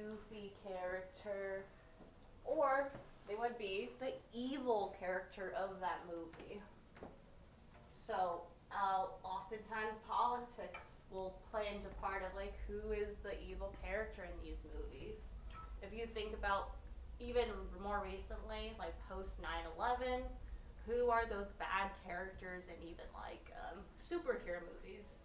goofy character, or they would be the evil character of that movie. So oftentimes politics will play into part of like who is the evil character in these movies. If you think about even more recently, like post 9/11, who are those bad characters in even like superhero movies?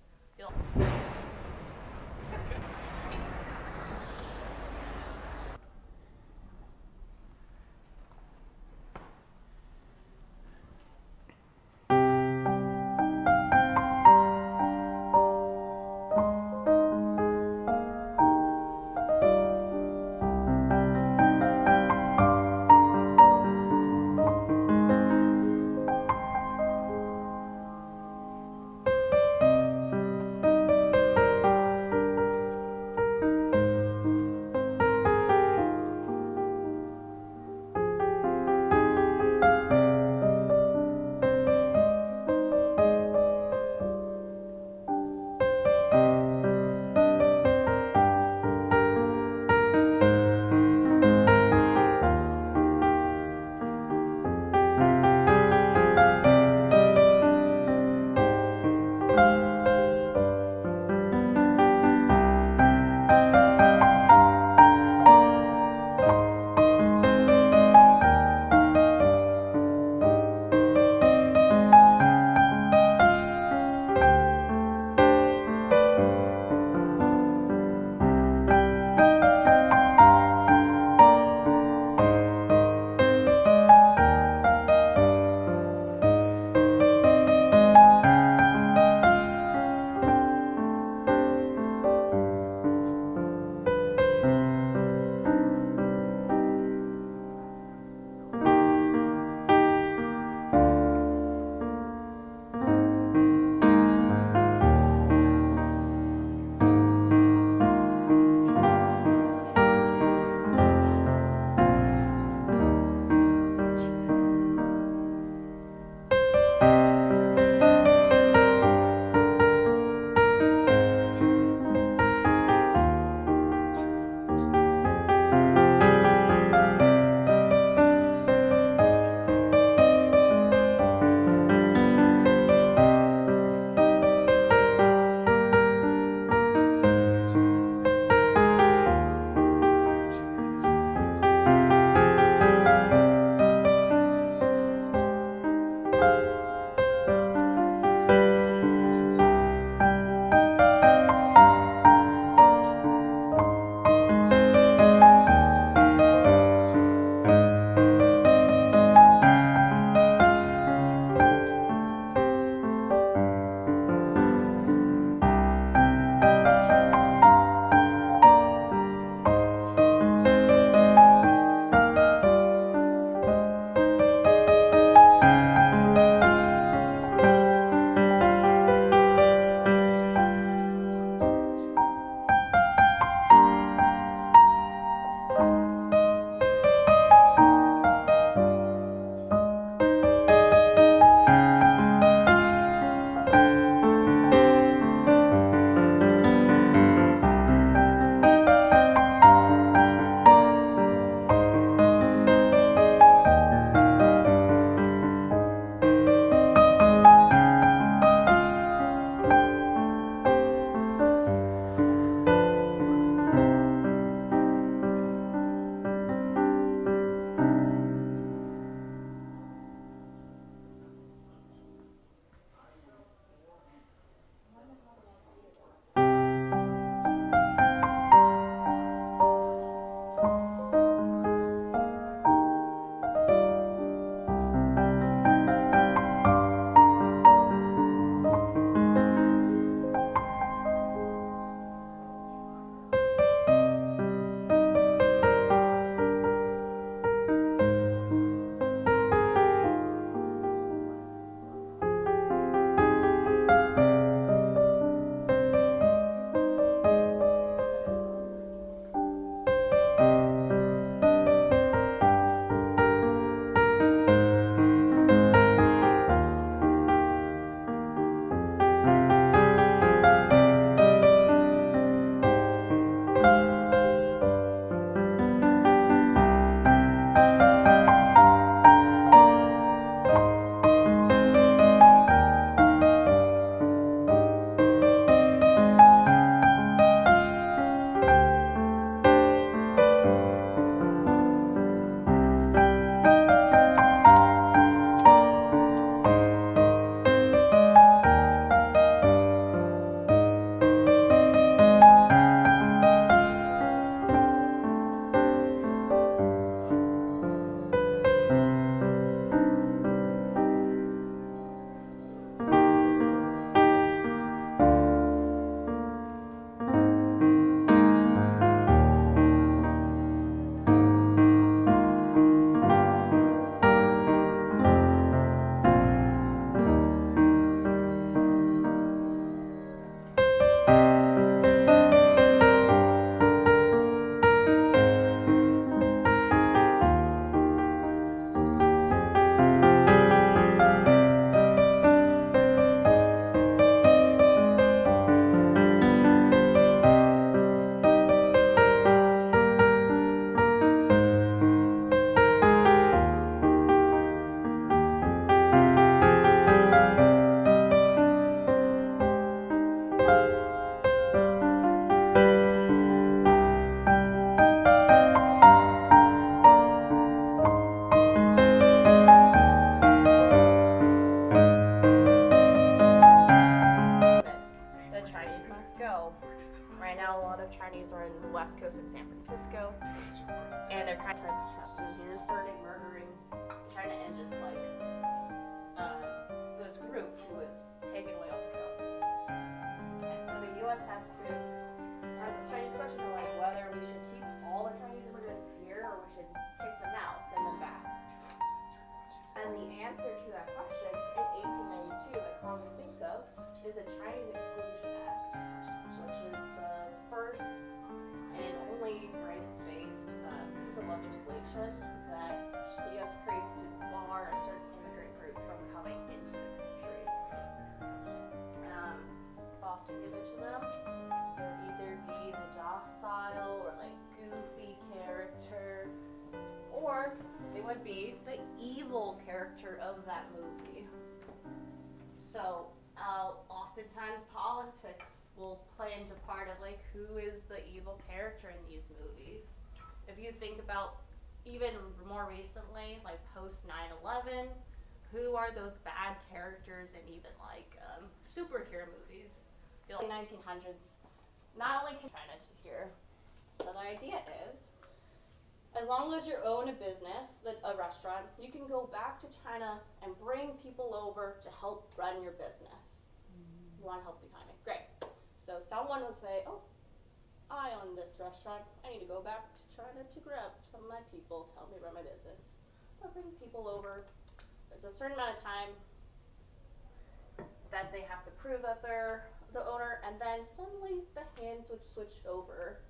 Right now, a lot of Chinese are in the West Coast in San Francisco, and they're kind of happening here, hurting, murdering, trying to end this like this group who was taking away all the jobs. And so the U.S. has this Chinese question of like whether we should keep all the Chinese immigrants here or we should take them out, send them back. And the answer to that question in 1892 that Congress thinks of is the Chinese Exclusion Act, which is the first and only race-based piece of legislation that the U.S. creates to bar a certain immigrant group from coming into the country. Often given to them, they'll either be the docile or like goofy character, or they would be the evil character of that movie. So oftentimes politics will play into part of like who is the evil character in these movies. If you think about even more recently, like post 9/11, who are those bad characters in even like superhero movies? The 1900s, not only can China to here. So the idea is, as long as you own a business, a restaurant, you can go back to China and bring people over to help run your business. You want to help the economy? Great. So someone would say, oh, I own this restaurant. I need to go back to China to grab some of my people to help me run my business. I'll bring people over. There's a certain amount of time that they have to prove that they're the owner, and then suddenly the hands would switch over.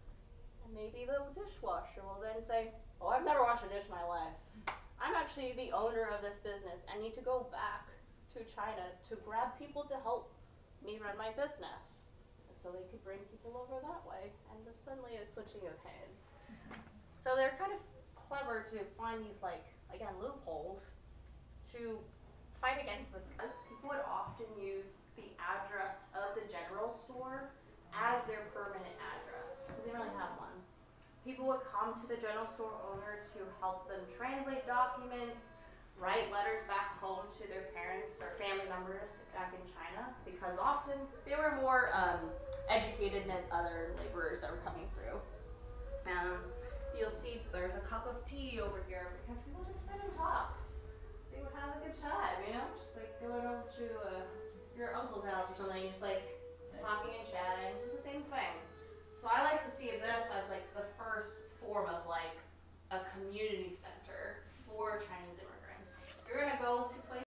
And maybe the dishwasher will then say, oh, I've never washed a dish in my life. I'm actually the owner of this business. I need to go back to China to grab people to help me run my business. And so they could bring people over that way. And this suddenly is switching of hands. So they're kind of clever to find these, like, again, loopholes to fight against them. People would often use the address of the general store as their permanent address, because they didn't really have one. People would come to the general store owner to help them translate documents, write letters back home to their parents or family members back in China, because often they were more educated than other laborers that were coming through. You'll see there's a cup of tea over here because people just sit and talk. They would have a good time, you know, just like going over to your uncle's house or something, just like talking and chatting. It's the same thing. So I like to see this as like the first form of like a community center for Chinese immigrants. You're gonna go to places